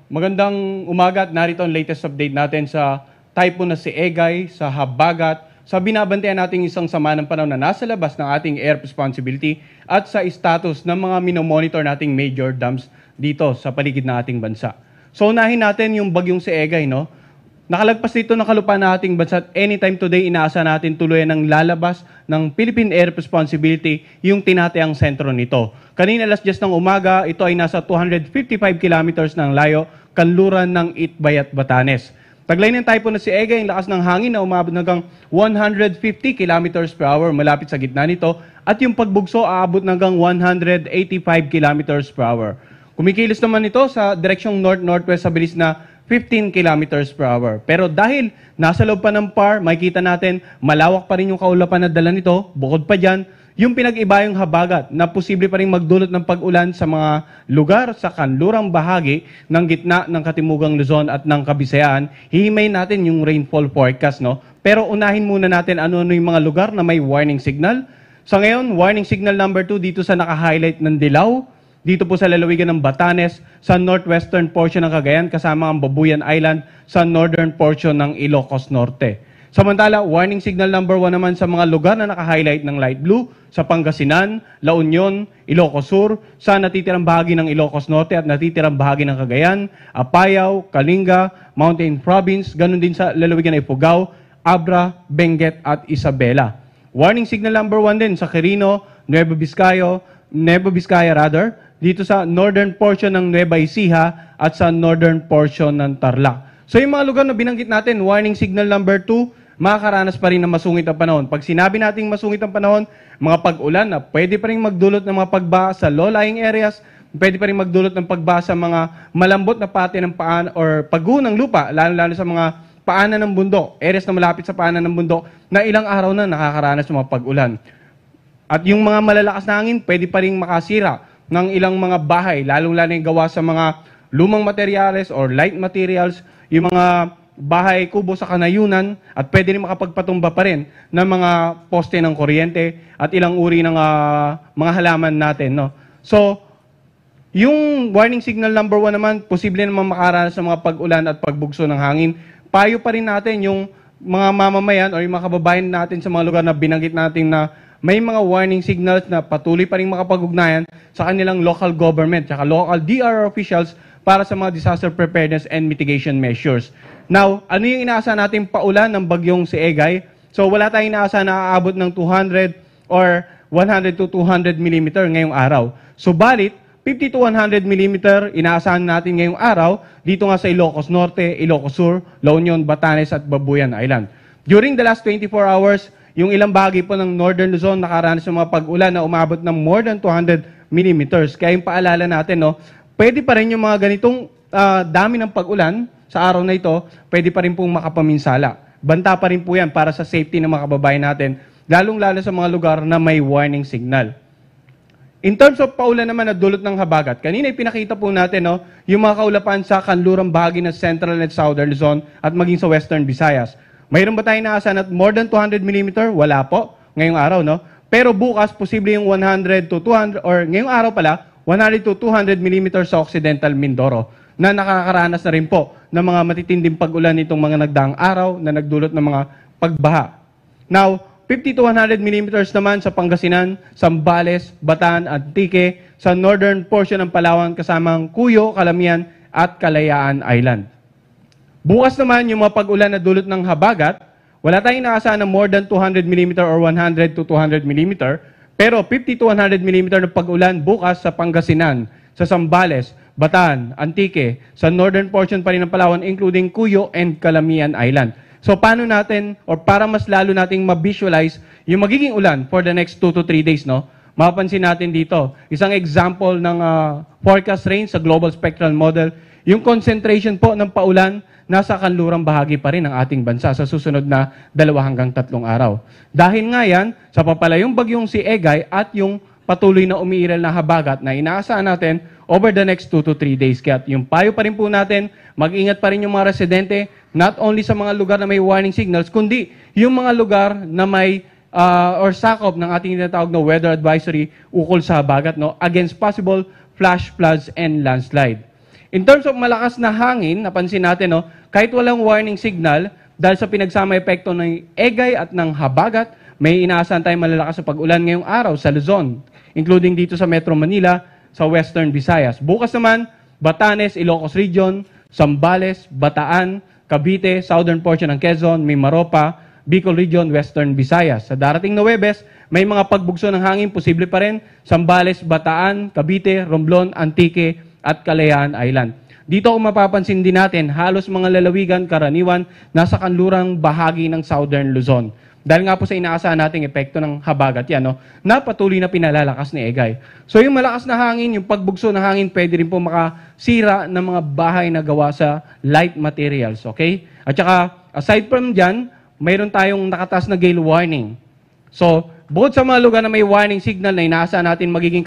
Magandang umaga at narito ang latest update natin sa typhoon na si Egay, sa habagat, sa binabantayan nating isang sama ng panahon na nasa labas ng ating air responsibility at sa status ng mga minomonitor nating major dams dito sa paligid ng ating bansa. So unahin natin yung bagyong si Egay, no? Nakalagpas dito ng kalupaan ng ating bansa at anytime today inaasa natin tuluyan ng lalabas ng Philippine Air Responsibility yung tinatayang sentro nito. Kanina alas 10 ng umaga, ito ay nasa 255 kilometers ng layo, kanluran ng Itbay at Batanes. Taglay ng typhoon na si Egay, ang lakas ng hangin na umabot hanggang 150 kilometers per hour malapit sa gitna nito at yung pagbugso aabot hanggang 185 kilometers per hour. Kumikilos naman ito sa direksyong north-northwest sa bilis na 15 kilometers per hour. Pero dahil nasa loob pa ng PAR, makikita natin malawak pa rin yung kaulapan na dala nito. Bukod pa dyan, yung pinag-iba yung habagat na posible pa rin magdulot ng pag-ulan sa mga lugar sa kanlurang bahagi ng gitna ng Katimugang Luzon at ng Kabisayaan. Hihimayin natin yung rainfall forecast, no? Pero unahin muna natin ano-ano yung mga lugar na may warning signal. Sa ngayon, warning signal number 2 dito sa naka-highlight ng dilaw. Dito po sa lalawigan ng Batanes, sa northwestern portion ng Cagayan, kasama ang Babuyan Island, sa northern portion ng Ilocos Norte. Samantala, warning signal number 1 naman sa mga lugar na naka-highlight ng light blue, sa Pangasinan, La Union, Ilocos Sur, sa natitirang bahagi ng Ilocos Norte at natitirang bahagi ng Cagayan, Apayao, Kalinga, Mountain Province, ganun din sa lalawigan ng Ifugao, Abra, Benguet at Isabela. Warning signal number 1 din sa Quirino, Nueva Vizcaya dito sa northern portion ng Nueva Ecija at sa northern portion ng Tarlac. So yung mga lugar na binanggit natin, warning signal number 2, makakaranas pa rin ng masungit ang panahon. Pag sinabi nating masungit ang panahon, mga pag-ulan na pwede pa rin magdulot ng mga pagbaha sa low-lying areas, pwede pa rin magdulot ng pagbaha sa mga malambot na pati ng paan or pagguho ng lupa, lalo-lalo sa mga paanan ng bundok, areas na malapit sa paanan ng bundok na ilang araw na nakakaranas ng mga pag-ulan. At yung mga malalakas na hangin, pwede pa rin makasira ng ilang mga bahay, lalong-lalo yung gawa sa mga lumang materyales or light materials, yung mga bahay kubo sa kanayunan, at pwede rin makapagpatumba pa rin ng mga poste ng kuryente at ilang uri ng mga halaman natin. No? So, yung warning signal number 1 naman, posible naman makaranas ng mga pag-ulan at pagbugso ng hangin. Payo pa rin natin yung mga mamamayan o yung mga kababayan natin sa mga lugar na binanggit natin na may mga warning signals na patuloy pa rin makapag-ugnayan sa kanilang local government at local DRR officials para sa mga disaster preparedness and mitigation measures. Now, ano yung inaasahan natin paulan ng bagyong si Egay? So wala tayong inaasahan na aabot ng 200 or 100 to 200 mm ngayong araw. Subalit, 50 to 100 mm inaasahan natin ngayong araw dito nga sa Ilocos Norte, Ilocos Sur, La Union, Batanes at Babuyan Island. During the last 24 hours, yung ilang bahagi po ng Northern Luzon nakaranas ng mga pag-ulan na umabot ng more than 200 mm. Kaya yung paalala natin, no, pwede pa rin yung mga ganitong dami ng pag-ulan sa araw na ito, pwede pa rin pong makapaminsala. Banta pa rin po yan para sa safety ng mga kababayan natin, lalong-lalo sa mga lugar na may warning signal. In terms of paulan naman na dulot ng habagat, kanina ipinakita po natin, no, yung mga kaulapan sa kanlurang bahagi ng Central and Southern Luzon at maging sa Western Visayas. Mayroon ba tayong naasahan at more than 200 mm? Wala po ngayong araw, no? Pero bukas, posible yung 100 to 200, or ngayong araw pala, 100 to 200 mm sa Occidental Mindoro na nakakaranas na rin po ng mga matitinding pag-ulan nitong mga nagdaang araw na nagdulot ng mga pagbaha. Now, 50 to 100 mm naman sa Pangasinan, Zambales, Bataan, Antique, sa northern portion ng Palawan kasamang Cuyo, Calamian at Kalayaan Island. Bukas naman, yung mga pag-ulan na dulot ng habagat, wala tayong inaasahan na more than 200 mm or 100 to 200 mm, pero 50 to 100 mm na pag-ulan bukas sa Pangasinan, sa Zambales, Bataan, Antique, sa northern portion pa rin ng Palawan, including Cuyo and Calamian Island. So, paano natin, or para mas lalo nating ma-visualize yung magiging ulan for the next 2 to 3 days, no? Mapapansin natin dito, isang example ng forecast range sa Global Spectral Model, yung concentration po ng paulan nasa kanlurang bahagi pa rin ng ating bansa sa susunod na 2 hanggang 3 araw. Dahil nga yan, sa papalayong bagyong si Egay at yung patuloy na umiiral na habagat na inaasahan natin over the next 2 to 3 days. Kaya yung payo pa rin po natin, mag-ingat pa rin yung mga residente, not only sa mga lugar na may warning signals, kundi yung mga lugar na may or sakop ng ating tinatawag na weather advisory ukol sa habagat, no, against possible flash floods and landslide. In terms of malakas na hangin, napansin natin, no, kahit walang warning signal, dahil sa pinagsama epekto ng Egay at ng habagat, may inaasahan tayong malalakas sa pag-ulan ngayong araw sa Luzon, including dito sa Metro Manila, sa Western Visayas. Bukas naman, Batanes, Ilocos Region, Zambales, Bataan, Cavite, southern portion ng Quezon, Mimaropa, Bicol Region, Western Visayas. Sa darating na Huwebes, may mga pagbugso ng hangin, posible pa rin, Zambales, Bataan, Cavite, Romblon, Antique, at Kalayaan Island. Dito kung mapapansin din natin, halos mga lalawigan, karaniwan, nasa kanlurang bahagi ng Southern Luzon. Dahil nga po sa inaasahan nating epekto ng habagat yan, no, na patuloy na pinalalakas ni Egay. So yung malakas na hangin, yung pagbugso ng hangin, pwede rin po makasira ng mga bahay na gawa sa light materials, okay? At saka, aside from dyan, mayroon tayong nakataas na gale warning. So, bukod sa mga lugar na may warning signal na inaasahan natin magiging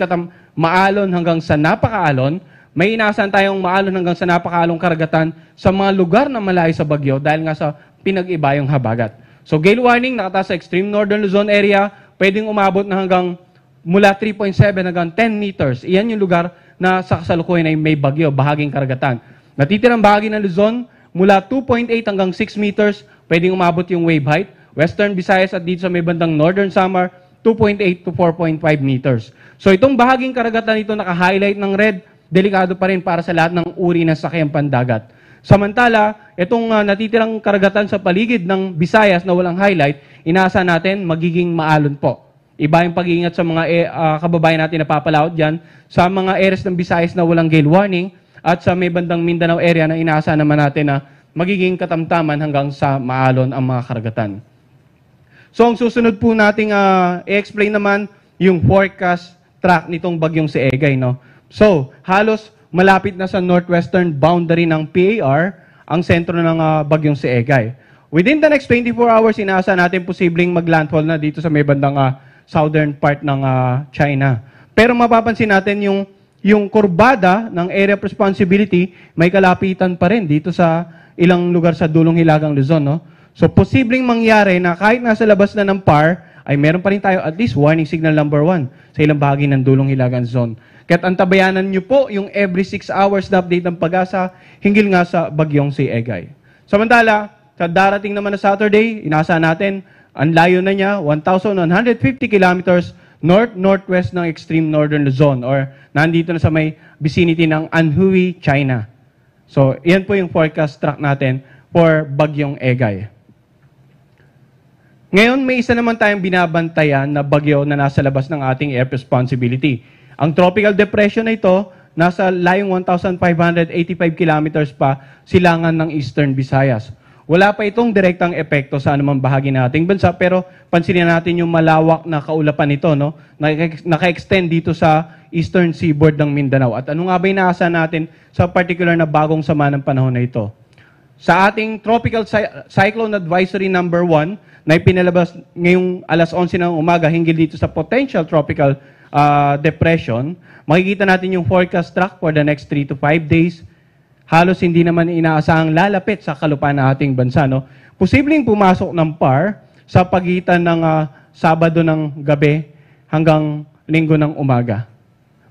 maalon hanggang sa napakaalon, may inaasahan tayong maalon hanggang sa napakaalong karagatan sa mga lugar na malayo sa bagyo dahil nga sa pinag-iba yung habagat. So, gale warning, nakataas sa extreme northern Luzon area, pwedeng umabot na hanggang mula 3.7 hanggang 10 meters. Iyan yung lugar na sa kasalukuyan ay may bagyo, bahaging karagatan. Natitirang bahagi ng Luzon, mula 2.8 hanggang 6 meters, pwedeng umabot yung wave height. Western Visayas at dito sa may bandang Northern Samar, 2.8 to 4.5 meters. So itong bahaging karagatan ito naka-highlight ng red, delikado pa rin para sa lahat ng uri ng sakyang pandagat. Samantala, itong natitirang karagatan sa paligid ng Visayas na walang highlight, inaasa natin magiging maalon po. Iba yung pag-iingat sa mga kababayan natin na papalaot dyan sa mga areas ng Visayas na walang gale warning at sa may bandang Mindanao area na inaasa naman natin na magiging katamtaman hanggang sa maalon ang mga karagatan. So ang susunod po nating i-explain naman yung forecast track nitong bagyong si Egay, no? So, halos malapit na sa northwestern boundary ng PAR ang sentro ng bagyong si Egay. Within the next 24 hours, inaasa natin posibleng maglandfall na dito sa may bandang southern part ng China. Pero mapapansin natin yung kurbada ng area of responsibility may kalapitan pa rin dito sa ilang lugar sa dulong hilagang Luzon, no? So, posibleng mangyari na kahit nasa labas na ng PAR, ay meron pa rin tayo at least warning signal number 1 sa ilang bahagi ng dulong hilagang zone. Kaya't antabayanan nyo po yung every 6 hours na update ng Pag-asa hinggil nga sa bagyong si Egay. Samantala, sa darating naman na Saturday, inaasahan natin, ang layo na niya, 1,150 kilometers north-northwest ng extreme northern Luzon or nandito na sa may vicinity ng Anhui, China. So, yan po yung forecast track natin for bagyong Egay. Ngayon, may isa naman tayong binabantayan na bagyo na nasa labas ng ating air responsibility. Ang tropical depression na ito, nasa layong 1,585 kilometers pa silangan ng Eastern Visayas. Wala pa itong direktang epekto sa anumang bahagi ng ating bansa, pero pansinin natin yung malawak na kaulapan nito, no? Naka-extend dito sa Eastern Seaboard ng Mindanao. At ano nga ba inaasahan natin sa particular na bagong sama ng panahon na ito? Sa ating Tropical Cyclone Advisory number 1, na ipinalabas ngayong alas 11 ng umaga hinggil dito sa potential tropical depression, makikita natin yung forecast track for the next 3 to 5 days. Halos hindi naman inaasahang lalapit sa kalupaan ng ating bansa, no? Posibleng pumasok ng PAR sa pagitan ng Sabado ng gabi hanggang Linggo ng umaga.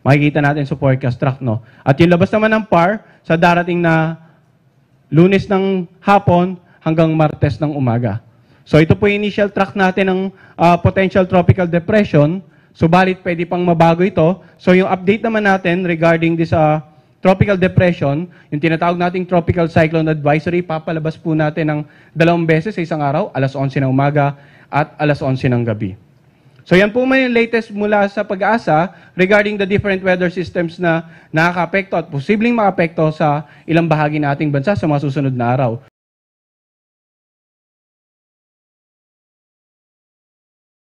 Makikita natin sa forecast track, no? At yung labas naman ng PAR sa darating na Lunes ng hapon hanggang Martes ng umaga. So ito po yung initial track natin ng potential tropical depression. Subalit pwede pang mabago ito. So yung update naman natin regarding this tropical depression, yung tinatawag nating tropical cyclone advisory, papalabas po natin ng 2 beses sa isang araw, alas 11 ng umaga at alas 11 ng gabi. So yan po man yung latest mula sa Pag-asa regarding the different weather systems na nakaka-apekto at posibleng maka-apekto sa ilang bahagi ng ating bansa sa mga susunod na araw.